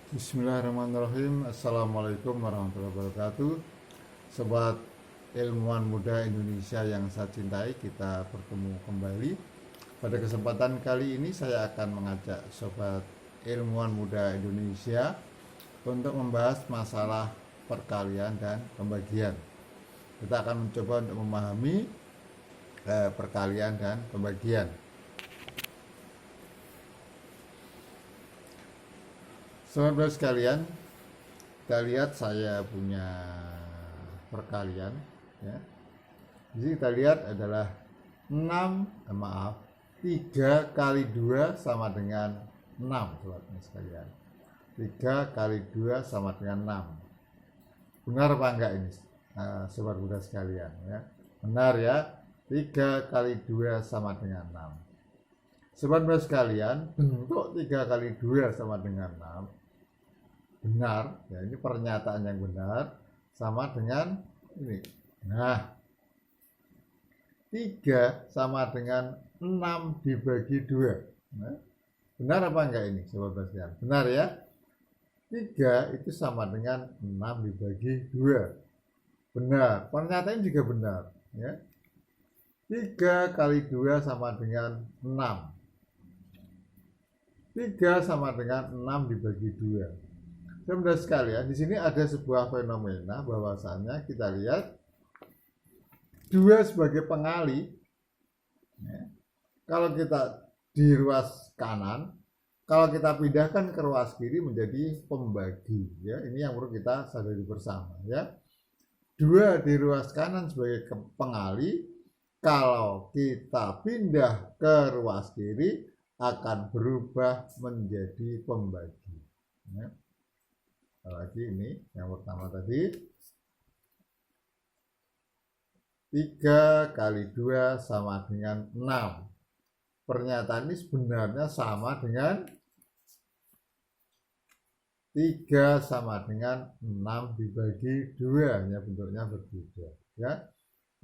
Bismillahirrahmanirrahim. Assalamualaikum warahmatullahi wabarakatuh. Sobat ilmuwan muda Indonesia yang saya cintai, kita bertemu kembali. Pada kesempatan kali ini saya akan mengajak sobat ilmuwan muda Indonesia untuk membahas masalah perkalian dan pembagian. Kita akan mencoba untuk memahami perkalian dan pembagian. Sobat sekalian, kita lihat saya punya perkalian ya. Jadi kita lihat adalah 3 kali 2 sama dengan 6, sobat sekalian. 3 kali 2 sama dengan 6. Benar apa enggak ini, sobat muda sekalian ya? Benar ya, 3 kali 2 sama dengan 6. Sobat muda sekalian, bentuk 3 kali 2 sama dengan 6 benar ya, ini pernyataan yang benar, sama dengan ini. Nah, 3 sama dengan 6 dibagi 2. Nah, benar apa enggak ini, sobat sekalian? Benar ya, 3 itu sama dengan 6 dibagi 2. Benar, pernyataan juga benar ya. 3 kali 2 sama dengan 6. 3 sama dengan 6 dibagi 2. Saudara sekalian, di sini ada sebuah fenomena bahwasannya kita lihat 2 sebagai pengali. Ya. Kalau kita di ruas kanan, kalau kita pindahkan ke ruas kiri menjadi pembagi. Ya, ini yang perlu kita sadari bersama. Ya, 2 di ruas kanan sebagai pengali, kalau kita pindah ke ruas kiri akan berubah menjadi pembagi. Ya. Lagi ini yang pertama tadi, 3 kali 2 sama dengan 6. Pernyataan ini sebenarnya sama dengan 3 sama dengan 6 dibagi 2, hanya bentuknya berbeda ya.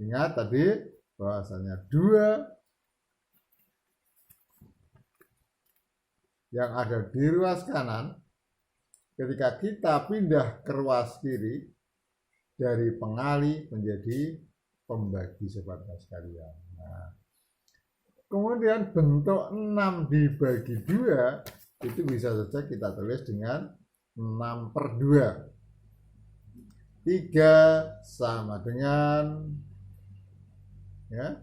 Ingat tadi bahwasanya 2 yang ada di ruas kanan, ketika kita pindah ke ruas kiri, dari pengali menjadi pembagi, sobat sekalian. Nah, kemudian bentuk 6 dibagi 2 itu bisa saja kita tulis dengan 6/2. 3 sama dengan ya,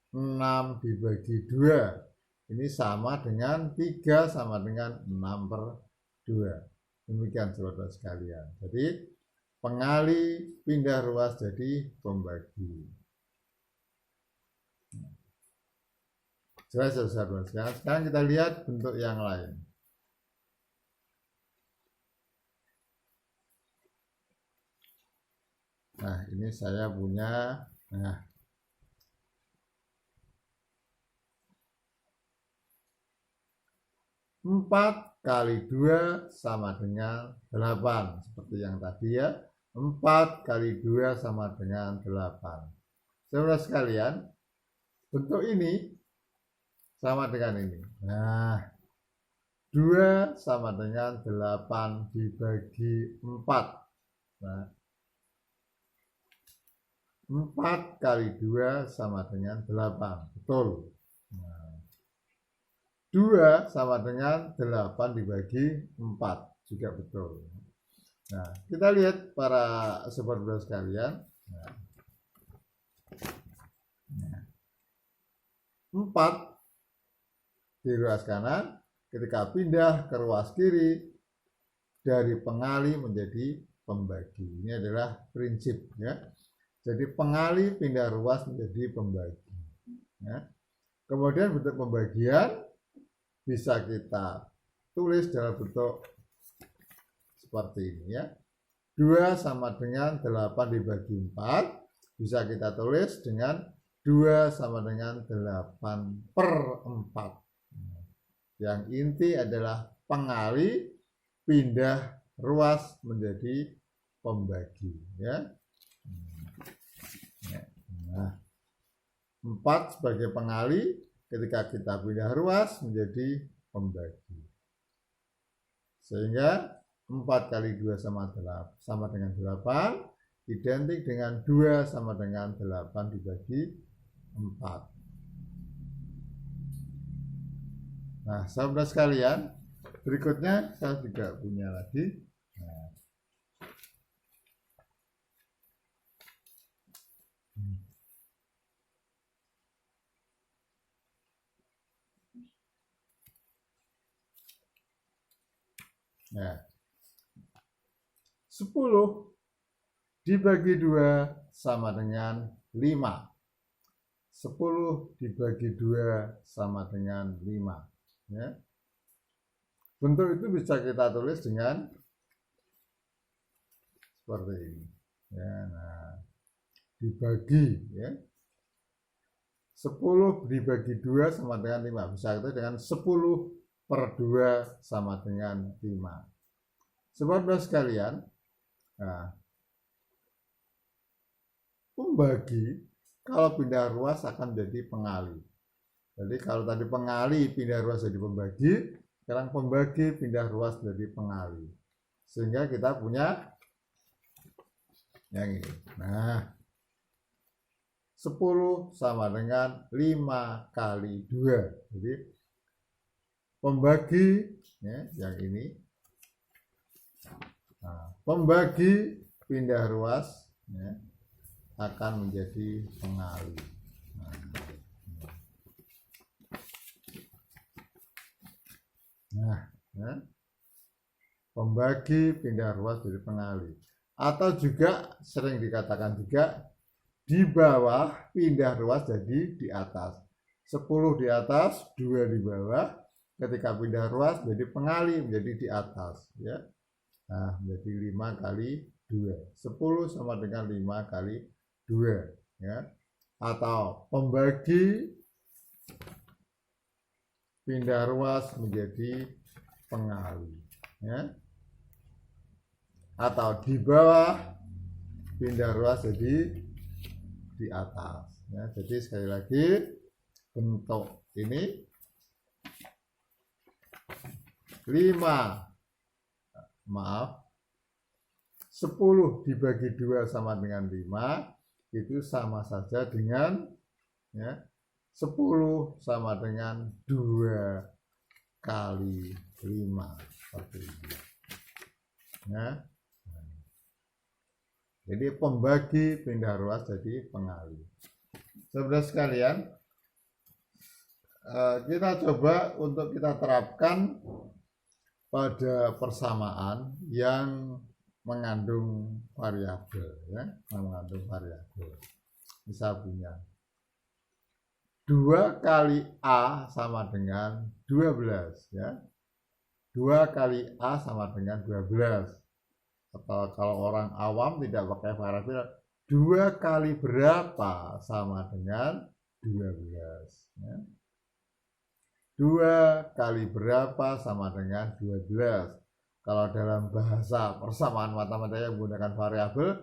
6 dibagi 2. Ini sama dengan 3 sama dengan 6/2. Demikian saudara sekalian. Jadi pengali pindah ruas jadi pembagi. Jelas saudara sekalian. Sekarang kita lihat bentuk yang lain. Nah, ini saya punya 4 kali 2 sama dengan 8. Seperti yang tadi ya. 4 kali 2 sama dengan 8. Saudara sekalian, bentuk ini sama dengan ini. Nah, 2 sama dengan 8 dibagi 4. Nah, 4 kali 2 sama dengan 8. Betul. 2 sama dengan 8 dibagi 4, juga betul. Nah, kita lihat para sobat-sobat sekalian. 4 di ruas kanan, ketika pindah ke ruas kiri, dari pengali menjadi pembagi. Ini adalah prinsip ya. Jadi pengali pindah ruas menjadi pembagi. Ya. Kemudian bentuk pembagian bisa kita tulis dalam bentuk seperti ini ya. 2 sama dengan 8 dibagi 4 bisa kita tulis dengan 2 sama dengan 8/4. Yang inti adalah pengali pindah ruas menjadi pembagi ya. Nah, 4 sebagai pengali, ketika kita pindah ruas menjadi pembagi. Sehingga 4 kali 2 sama dengan 8, identik dengan 2 sama dengan 8 dibagi 4. Nah, saudara sekalian, berikutnya saya juga punya lagi. Nah, 10 dibagi 2 sama dengan 5. 10 dibagi 2 sama dengan 5. Ya. Bentuk itu bisa kita tulis dengan seperti ini. Ya, nah, dibagi, ya. 10 dibagi 2 sama dengan 5. Bisa kita dengan 10 per 2 sama dengan 5. Saudara sekalian, nah, pembagi kalau pindah ruas akan jadi pengali. Jadi kalau tadi pengali pindah ruas jadi pembagi, sekarang pembagi pindah ruas jadi pengali. Sehingga kita punya yang ini. Nah, 10 sama dengan 5 kali 2. Jadi pembagi, ya, yang ini. Nah, pembagi pindah ruas, ya, akan menjadi pengali. Nah, ya, pembagi pindah ruas jadi pengali. Atau juga sering dikatakan juga di bawah pindah ruas jadi di atas. 10 di atas, 2 di bawah. Ketika pindah ruas jadi pengali menjadi di atas, ya. Nah, menjadi 5 kali 2. 10 sama dengan 5 kali 2, ya. Atau pembagi pindah ruas menjadi pengali, ya. Atau di bawah pindah ruas jadi di atas, ya. Jadi sekali lagi bentuk ini 10 dibagi 2 sama dengan 5, itu sama saja dengan, ya, 10 sama dengan 2 kali 5 seperti ini, ya. Jadi pembagi pindah ruas jadi pengali. Saudara sekalian, kita coba untuk kita terapkan pada persamaan yang mengandung variabel, ya, mengandung variabel. Bisa punya 2 kali A sama dengan 12, ya. 2 kali A sama dengan 12. Atau kalau orang awam tidak pakai variabel, 2 kali berapa sama dengan 12, ya. 2 kali berapa sama dengan 12. Kalau dalam bahasa persamaan matematika yang menggunakan variabel,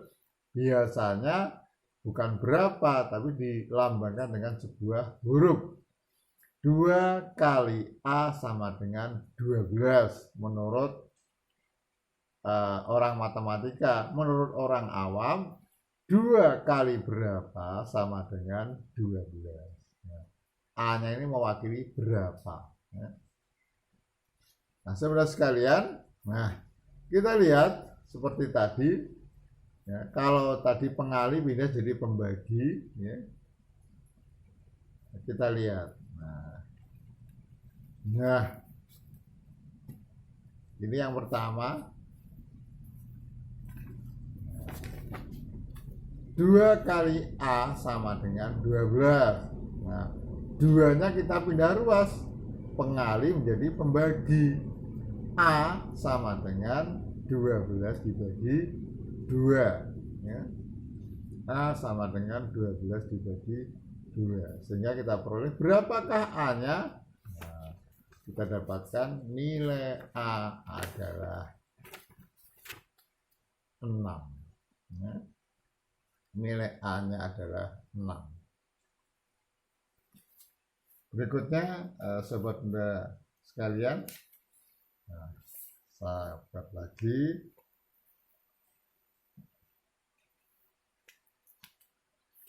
biasanya bukan berapa, tapi dilambangkan dengan sebuah huruf. 2 kali A sama dengan 12 menurut orang matematika. Menurut orang awam, 2 kali berapa sama dengan 12. A-nya ini mewakili berapa, ya. Nah, saudara sekalian, nah, kita lihat seperti tadi, ya, kalau tadi pengali pindah jadi pembagi, ya. Kita lihat. Nah, ini yang pertama. 2 kali A sama dengan 12. Nah, 2-nya kita pindah ruas, pengali menjadi pembagi. A sama dengan 12 dibagi 2, ya. A sama dengan 12 dibagi 2. Sehingga kita peroleh berapakah A-nya? Nah, kita dapatkan nilai A adalah 6, ya. Nilai A-nya adalah 6. Berikutnya, sobat Bunda sekalian, nah, Saya buat lagi.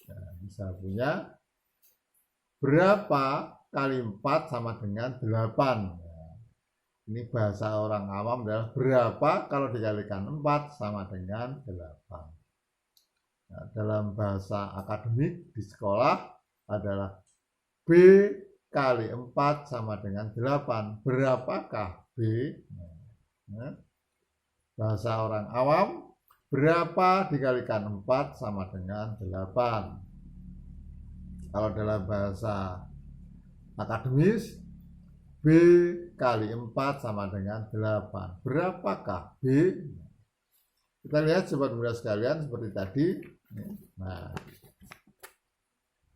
Nah, bisa punya berapa kali 4 sama dengan 8. Nah, ini bahasa orang awam adalah berapa kalau dikalikan 4 sama dengan 8. Nah, dalam bahasa akademik di sekolah adalah B kali 4 sama dengan 8. Berapakah B? Nah, bahasa orang awam, berapa dikalikan 4 sama dengan 8. Kalau dalam bahasa akademis, B kali 4 sama dengan 8. Berapakah B? Kita lihat sobat muda sekalian seperti tadi. Nah,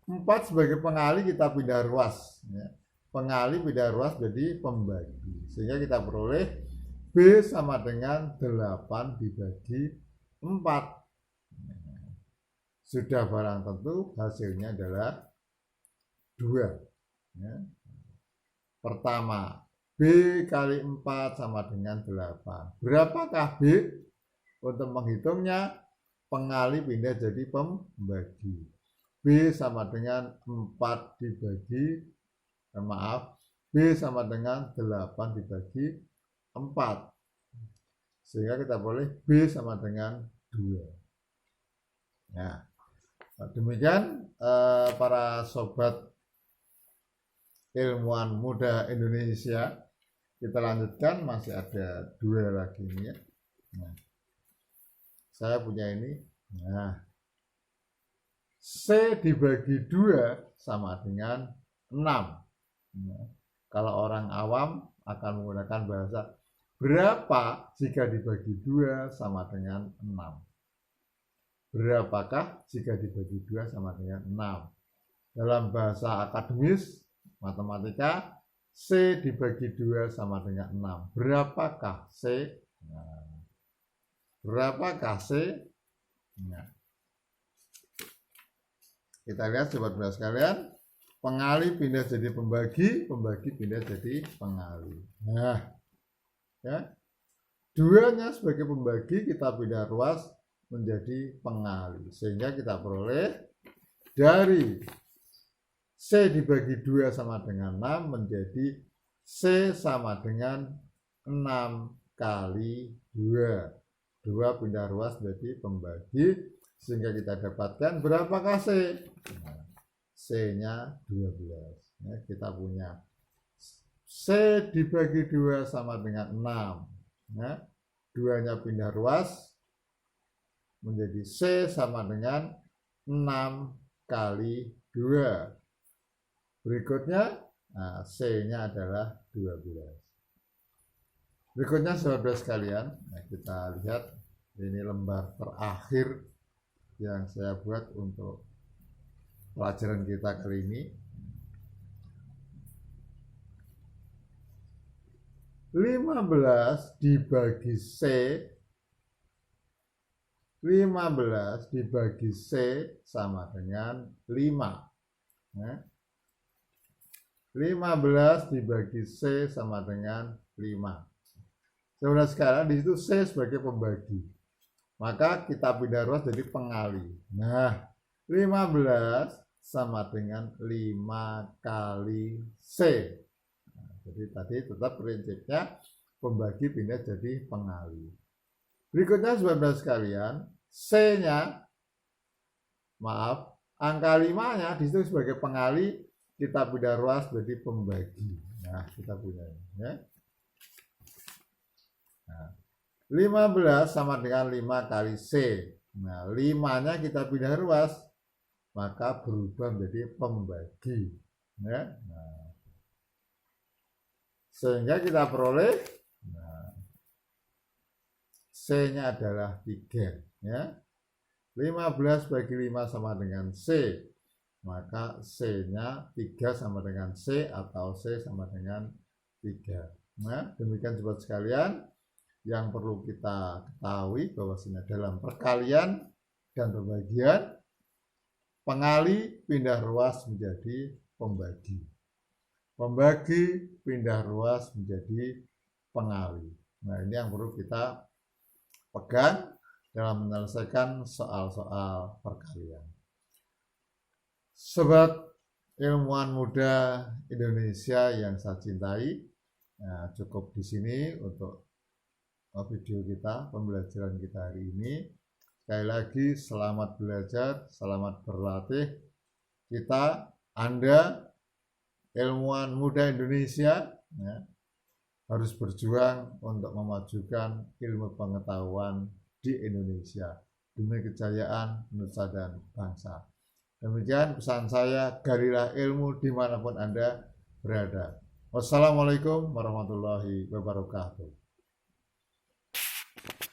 4 sebagai pengali kita pindah ruas. Pengali pindah ruas jadi pembagi. Sehingga kita peroleh B sama dengan 8 dibagi 4. Sudah barang tentu hasilnya adalah 2. Pertama, B kali 4 sama dengan 8. Berapakah B? Untuk menghitungnya, pengali pindah jadi pembagi. B sama dengan 4 dibagi, B sama dengan 8 dibagi 4. Sehingga kita boleh B sama dengan 2. Nah, demikian para sobat ilmuwan muda Indonesia. Kita lanjutkan, masih ada 2 lagi ini ya. Nah, saya punya ini. Nah, C dibagi 2 sama dengan 6. Nah, kalau orang awam akan menggunakan bahasa berapa jika dibagi 2 sama dengan 6. Berapakah jika dibagi 2 sama dengan 6? Dalam bahasa akademis matematika, C dibagi 2 sama dengan 6. Berapakah C? Nah, berapakah C? Nah, kita lihat sobat muda sekalian, pengali pindah jadi pembagi, pembagi pindah jadi pengali. Nah, ya, 2-nya sebagai pembagi kita pindah ruas menjadi pengali, sehingga kita peroleh dari C dibagi 2 sama dengan 6 menjadi C sama dengan 6 kali 2. 2 pindah ruas menjadi pembagi, sehingga kita dapatkan berapakah C? Nah, C-nya 12. Ya, kita punya C dibagi 2 sama dengan 6. Ya, 2-nya pindah ruas menjadi C sama dengan 6 kali 2. Berikutnya, nah, C-nya adalah 12. Berikutnya saudara sekalian, nah, kita lihat ini lembar terakhir yang saya buat untuk pelajaran kita kali ini. 15 dibagi C, 15 dibagi C sama dengan 5. Nah, 15 dibagi C sama dengan 5. Saudara sekarang di situ C sebagai pembagi. Maka kita pindah ruas jadi pengali. Nah, 15 sama dengan 5 kali C. Nah, jadi tadi tetap prinsipnya pembagi pindah jadi pengali. Berikutnya saudara sekalian, C-nya, maaf, angka 5-nya di situ sebagai pengali, kita pindah ruas jadi pembagi. Nah, kita punya ini ya. Nah, 15 sama dengan 5 kali C. Nah, 5-nya kita pindah ruas, maka berubah menjadi pembagi. Ya. Nah, sehingga kita peroleh, nah, C-nya adalah 3. Ya. 15 bagi 5 sama dengan C. Maka C-nya 3 sama dengan C atau C sama dengan 3. Nah, demikian sobat sekalian. Yang perlu kita ketahui bahwasanya dalam perkalian dan pembagian, pengali pindah ruas menjadi pembagi. Pembagi pindah ruas menjadi pengali. Nah, ini yang perlu kita pegang dalam menyelesaikan soal-soal perkalian. Sobat ilmuwan muda Indonesia yang saya cintai, nah, cukup di sini untuk video kita, pembelajaran kita hari ini. Sekali lagi, selamat belajar, selamat berlatih. Anda ilmuwan muda Indonesia, ya, harus berjuang untuk memajukan ilmu pengetahuan di Indonesia demi kejayaan nusa dan bangsa. Demikian pesan saya, galilah ilmu dimanapun Anda berada. Wassalamualaikum warahmatullahi wabarakatuh.